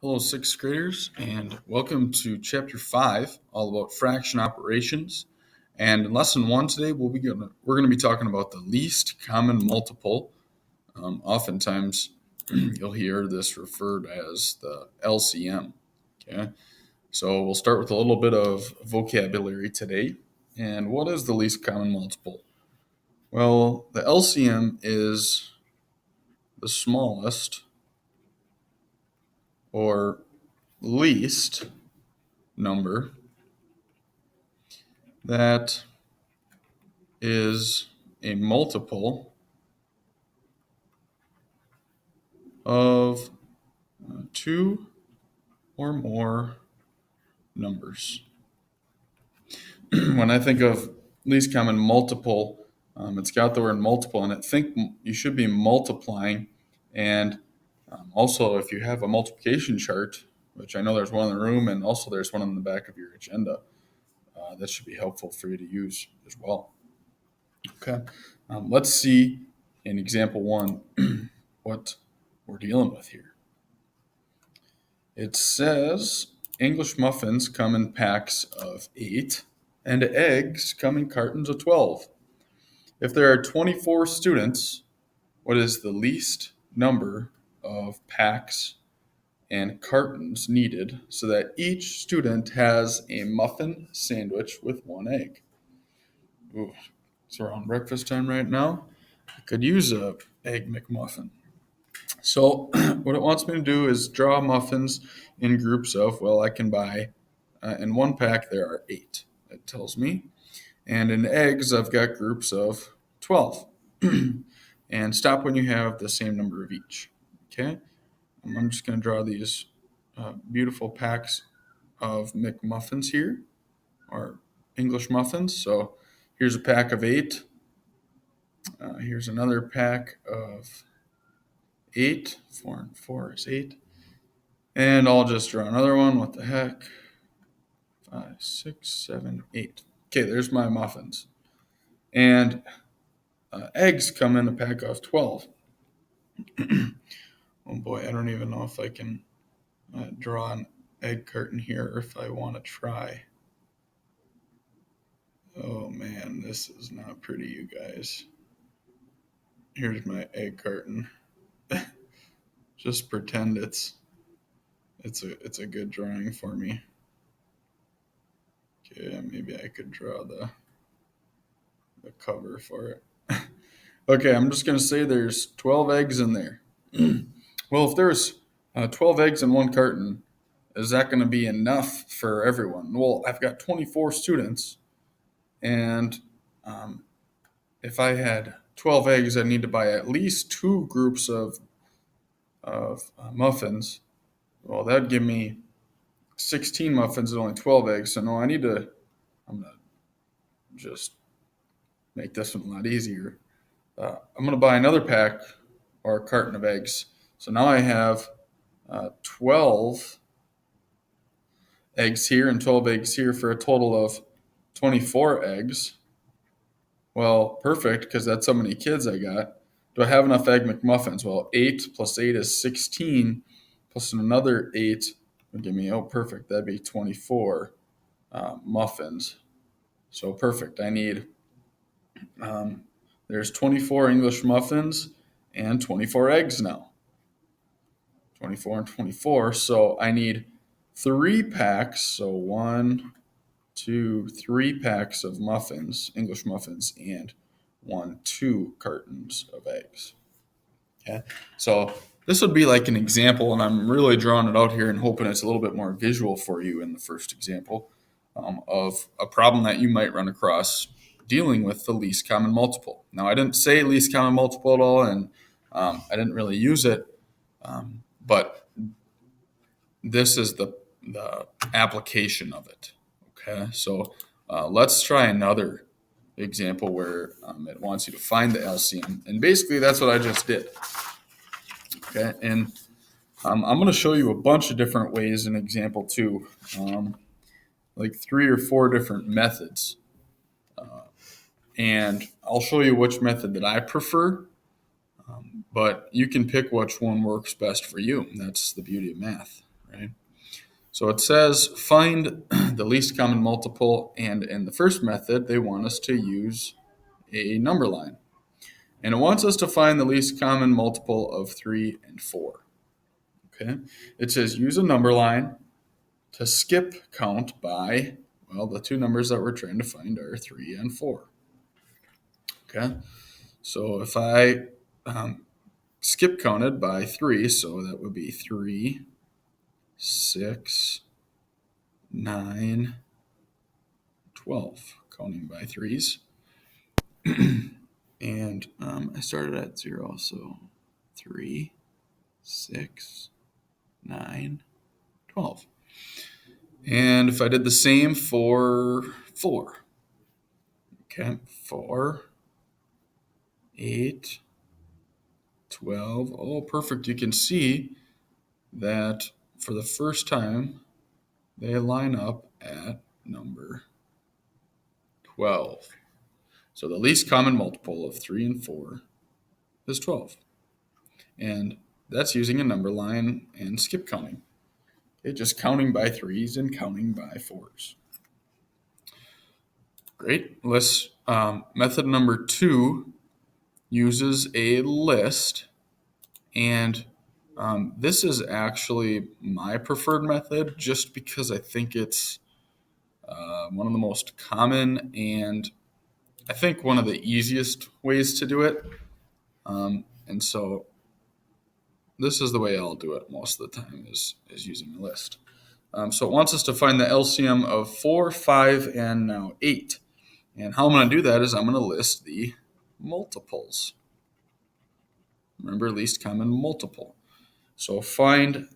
Hello, sixth graders, and welcome to Chapter 5, all about fraction operations. And in Lesson 1 today, we're going to be talking about the least common multiple. Oftentimes, you'll hear this referred as the LCM. Okay, so we'll start with a little bit of vocabulary today. And what is the least common multiple? Well, the LCM is the smallest or least number that is a multiple of two or more numbers. When I think of least common multiple, it's got the word multiple in it. Think you should be multiplying. And also, if you have a multiplication chart, which I know there's one in the room, and also there's one on the back of your agenda, that should be helpful for you to use as well. Okay, let's see in example 1 what we're dealing with here. It says English muffins come in packs of 8 and eggs come in cartons of 12. If there are 24 students, what is the least number of packs and cartons needed so that each student has a muffin sandwich with 1 egg? Ooh, it's around breakfast time right now. I could use a egg McMuffin. So what it wants me to do is draw muffins in groups of, well, I can buy, in one pack there are 8, it tells me. And in eggs, I've got groups of 12. And stop when you have the same number of each. Okay? I'm just going to draw these beautiful packs of McMuffins here, or English muffins. So here's a pack of 8. Here's another pack of 8. 4 and 4 is 8. And I'll just draw another one. What the heck? 5, 6, 7, 8. Okay, there's my muffins. And eggs come in a pack of 12. Oh boy, I don't even know if I can draw an egg carton here or if I want to try. Oh man, this is not pretty, you guys. Here's my egg carton. Just pretend it's a good drawing for me. Okay, maybe I could draw the cover for it. Okay, I'm just going to say there's 12 eggs in there. Well, if there's 12 eggs in one carton, is that going to be enough for everyone? Well, I've got 24 students, and if I had 12 eggs, I need to buy at least 2 groups of muffins. Well, that'd give me 16 muffins and only 12 eggs. So no, I'm going to just make this one a lot easier. I'm going to buy another pack or a carton of eggs. So now I have 12 eggs here and 12 eggs here for a total of 24 eggs. Well, perfect, because that's how many kids I got. Do I have enough egg McMuffins? Well, 8 plus 8 is 16, plus another 8 would give me, oh, perfect, that'd be 24 muffins. So perfect. I need, there's 24 English muffins and 24 eggs now. 24 and 24. So I need 3 packs. So 1, 2, 3 packs of muffins, English muffins, and 2 cartons of eggs. Okay. So this would be like an example, and I'm really drawing it out here and hoping it's a little bit more visual for you in the first example of a problem that you might run across dealing with the least common multiple. Now, I didn't say least common multiple at all, and I didn't really use it, but this is the application of it. Okay, so let's try another example where it wants you to find the LCM, and basically that's what I just did. Okay, and I'm going to show you a bunch of different ways in example 2, like 3 or 4 different methods, and I'll show you which method that I prefer, but you can pick which one works best for you. That's the beauty of math, right? So it says find the least common multiple, and in the first method, they want us to use a number line. And it wants us to find the least common multiple of 3 and 4. Okay? It says use a number line to skip count by, well, the two numbers that we're trying to find are 3 and 4. Okay? So if I skip counted by 3, so that would be 3, 6, 9, 12, counting by threes. And I started at 0, so 3, 6, 9, 12. And if I did the same for 4, okay, 4, 8, 12. Oh, perfect. You can see that for the first time, they line up at number 12. So the least common multiple of 3 and 4 is 12. And that's using a number line and skip counting. Okay, just counting by threes and counting by fours. Great. Let's method number 2 uses a list, and this is actually my preferred method just because I think it's one of the most common and I think one of the easiest ways to do it. And so this is the way I'll do it most of the time is using a list. So it wants us to find the LCM of 4, 5, and now 8. And how I'm going to do that is I'm going to list the multiples. Remember, least common multiple. So find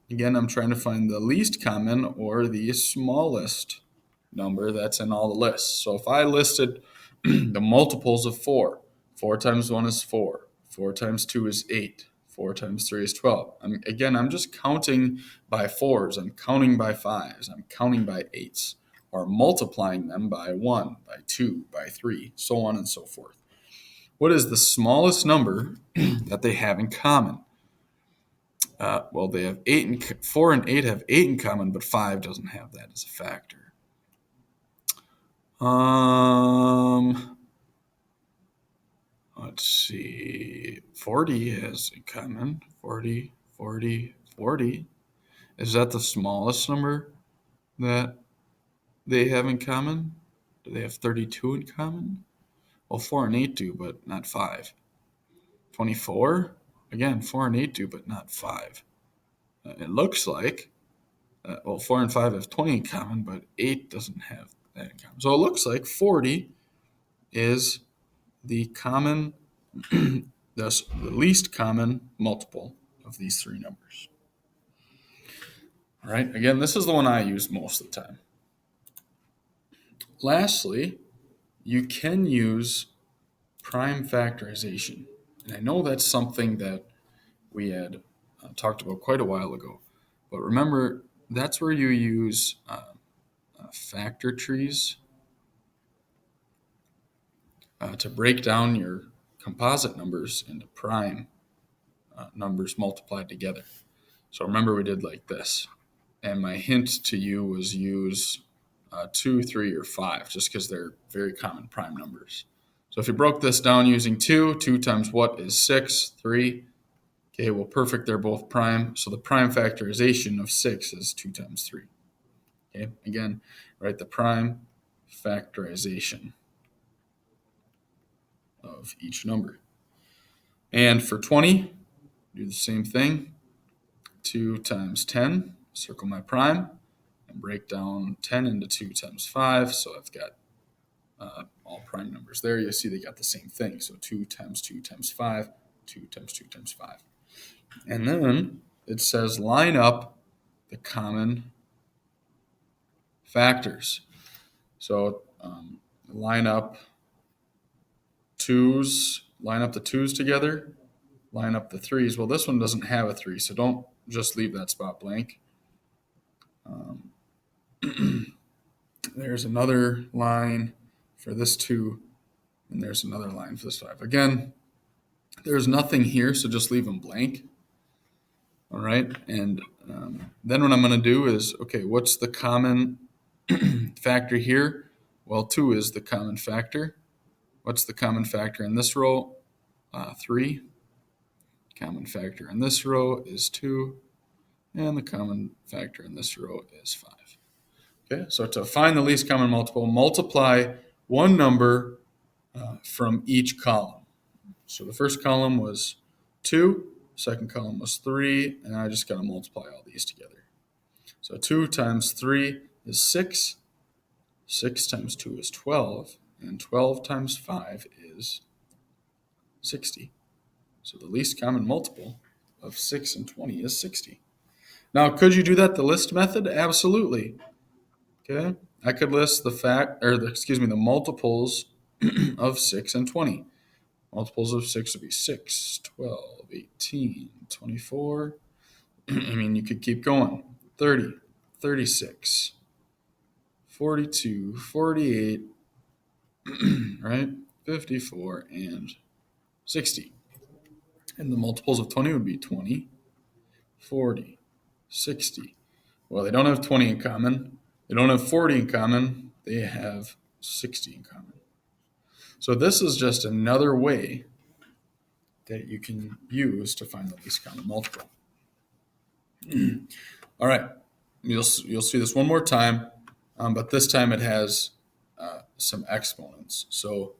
again, I'm trying to find the least common or the smallest number that's in all the lists. So if I listed the multiples of 4, 4 times 1 is 4, 4 times 2 is 8, 4 times 3 is 12. I'm just counting by 4s, I'm counting by 5s, I'm counting by 8s, or multiplying them by 1, by 2, by 3, so on and so forth. What is the smallest number that they have in common? Well, they have 4 and 8 have 8 in common, but 5 doesn't have that as a factor. Let's see. 40 has in common. 40, 40, 40. Is that the smallest number that they have in common? Do they have 32 in common? Well, 4 and 8 do, but not 5. 24? Again, 4 and 8 do, but not 5. It looks like, 4 and 5 have 20 in common, but 8 doesn't have that in common. So it looks like 40 is the common, thus the least common multiple of these three numbers. All right, again, this is the one I use most of the time. Lastly, you can use prime factorization. And I know that's something that we had talked about quite a while ago. But remember, that's where you use factor trees to break down your composite numbers into prime numbers multiplied together. So remember we did like this. And my hint to you was use 2, 3, or 5, just because they're very common prime numbers. So if you broke this down using 2 times what is 6? 3. Okay, well, perfect, they're both prime. So the prime factorization of 6 is 2 times 3. Okay, again, write the prime factorization of each number. And for 20, do the same thing. 2 times 10, circle my prime, and break down 10 into 2 times 5. So I've got all prime numbers there. You see they got the same thing. So 2 times 2 times 5, 2 times 2 times 5. And then it says line up the common factors. So line up the twos together, line up the threes. Well, this one doesn't have a 3, so don't just leave that spot blank. There's another line for this 2, and there's another line for this 5. Again, there's nothing here, so just leave them blank. All right, and then what I'm going to do is, okay, what's the common factor here? Well, 2 is the common factor. What's the common factor in this row? 3. Common factor in this row is 2. And the common factor in this row is 5. Okay, so to find the least common multiple, multiply one number from each column. So the first column was 2, second column was 3, and I just got to multiply all these together. So 2 times 3 is 6, 6 times 2 is 12, and 12 times 5 is 60. So the least common multiple of 6 and 20 is 60. Now, could you do that the list method? Absolutely. Okay, I could list the multiples of 6 and 20. Multiples of 6 would be 6, 12, 18, 24. I mean, you could keep going. 30, 36, 42, 48, right? 54, and 60. And the multiples of 20 would be 20, 40, 60. Well, they don't have 20 in common. They don't have 40 in common. They have 60 in common. So this is just another way that you can use to find the least common multiple. All right, you'll see this one more time, but this time it has some exponents. So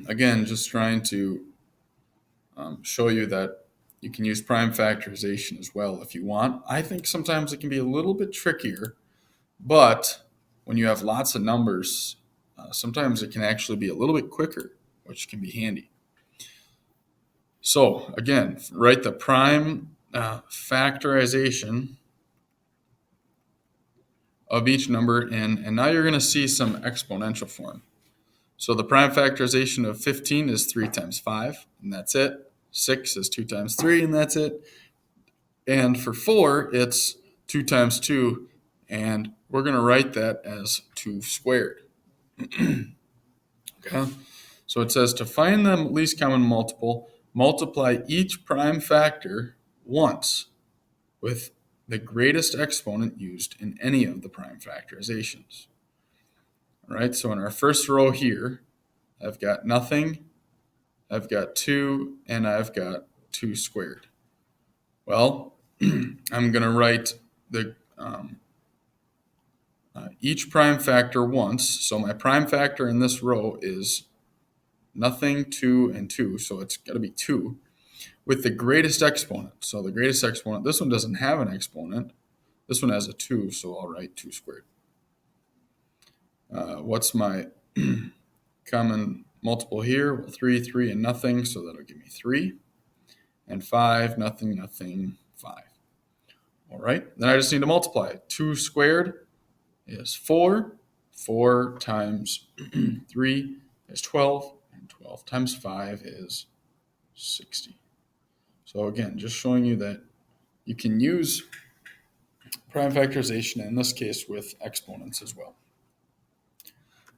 again, just trying to show you that you can use prime factorization as well if you want. I think sometimes it can be a little bit trickier, but when you have lots of numbers, sometimes it can actually be a little bit quicker, which can be handy. So again, write the prime factorization of each number in, and now you're going to see some exponential form. So the prime factorization of 15 is 3 times 5, and that's it. 6 is 2 times 3, and that's it. And for 4, it's 2 times 2, and we're going to write that as 2 squared. Okay? So it says to find the least common multiple, multiply each prime factor once with the greatest exponent used in any of the prime factorizations. All right, so in our first row here, I've got nothing, I've got 2, and I've got 2 squared. Well, I'm going to write the each prime factor once. So my prime factor in this row is nothing, 2, and 2. So it's got to be 2 with the greatest exponent. So the greatest exponent, this one doesn't have an exponent. This one has a 2, so I'll write 2 squared. What's my common multiple here? Well, 3, 3, and nothing, so that'll give me 3. And 5, nothing, nothing, 5. All right, then I just need to multiply. 2 squared is 4. 4 times 3 is 12. And 12 times 5 is 60. So again, just showing you that you can use prime factorization, in this case with exponents as well.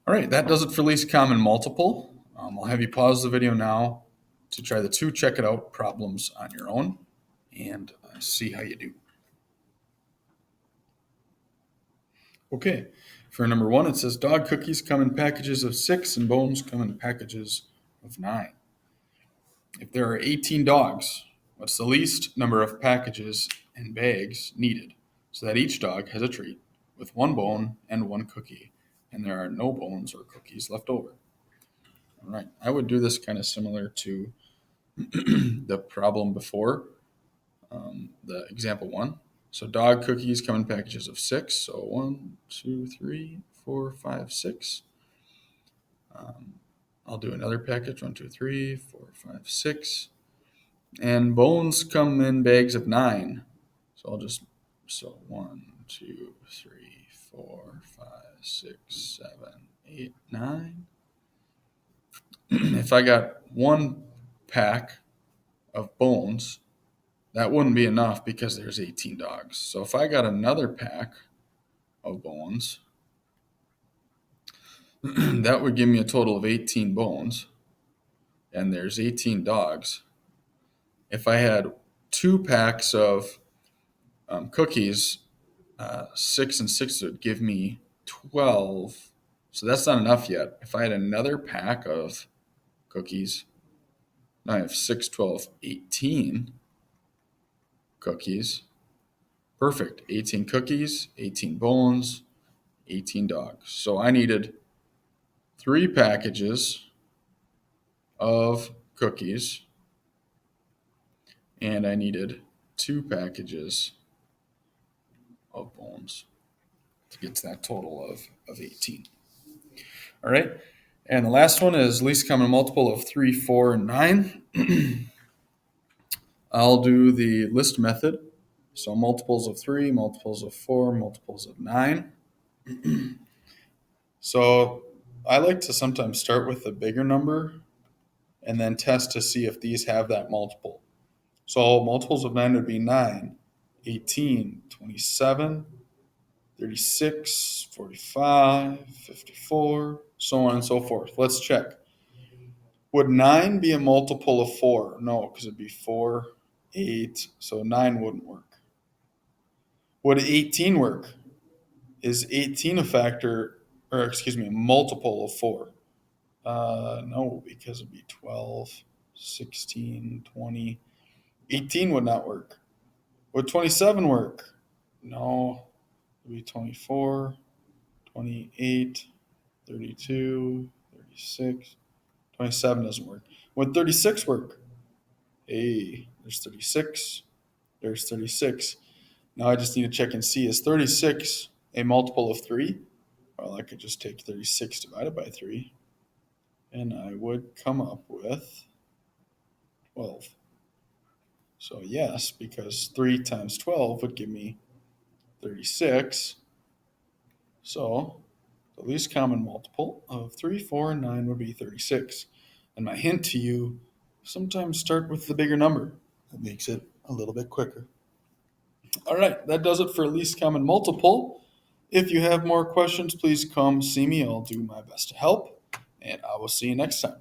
All right, that does it for least common multiple. I'll have you pause the video now to try the 2 check it out problems on your own and see how you do. Okay, for number 1, it says dog cookies come in packages of 6 and bones come in packages of 9. If there are 18 dogs, what's the least number of packages and bags needed so that each dog has a treat with 1 bone and 1 cookie, and there are no bones or cookies left over? All right, I would do this kind of similar to the problem before, the example 1. So dog cookies come in packages of 6. So 1, 2, 3, 4, 5, 6. I'll do another package, 1, 2, 3, 4, 5, 6. And bones come in bags of 9. So 1, 2, 3, 4, 5, 6, 7, 8, 9. If I got 1 pack of bones, that wouldn't be enough because there's 18 dogs. So if I got another pack of bones, that would give me a total of 18 bones, and there's 18 dogs. If I had 2 packs of cookies, 6 and 6 would give me 12. So that's not enough yet. If I had another pack of cookies, now I have 6, 12, 18 cookies. Perfect. 18 cookies, 18 bones, 18 dogs. So I needed 3 packages of cookies, and I needed 2 packages of bones to get to that total of 18. All right. And the last one is least common multiple of 3, 4, and 9. I'll do the list method. So multiples of 3, multiples of 4, multiples of 9. So I like to sometimes start with the bigger number and then test to see if these have that multiple. So multiples of 9 would be 9, 18, 27, 36, 45, 54, so on and so forth. Let's check. Would 9 be a multiple of 4? No, because it'd be 4, 8, so 9 wouldn't work. Would 18 work? Is 18 a factor, or excuse me, a multiple of 4? No, because it'd be 12, 16, 20. 18 would not work. Would 27 work? No, it would be 24, 28, 32, 36. 27 doesn't work. Would 36 work? Hey, there's 36. There's 36. Now I just need to check and see, is 36 a multiple of 3? Well, I could just take 36 divided by 3, and I would come up with 12. So yes, because 3 times 12 would give me 36. So the least common multiple of 3, 4, and 9 would be 36. And my hint to you, sometimes start with the bigger number. That makes it a little bit quicker. All right, that does it for least common multiple. If you have more questions, please come see me. I'll do my best to help, and I will see you next time.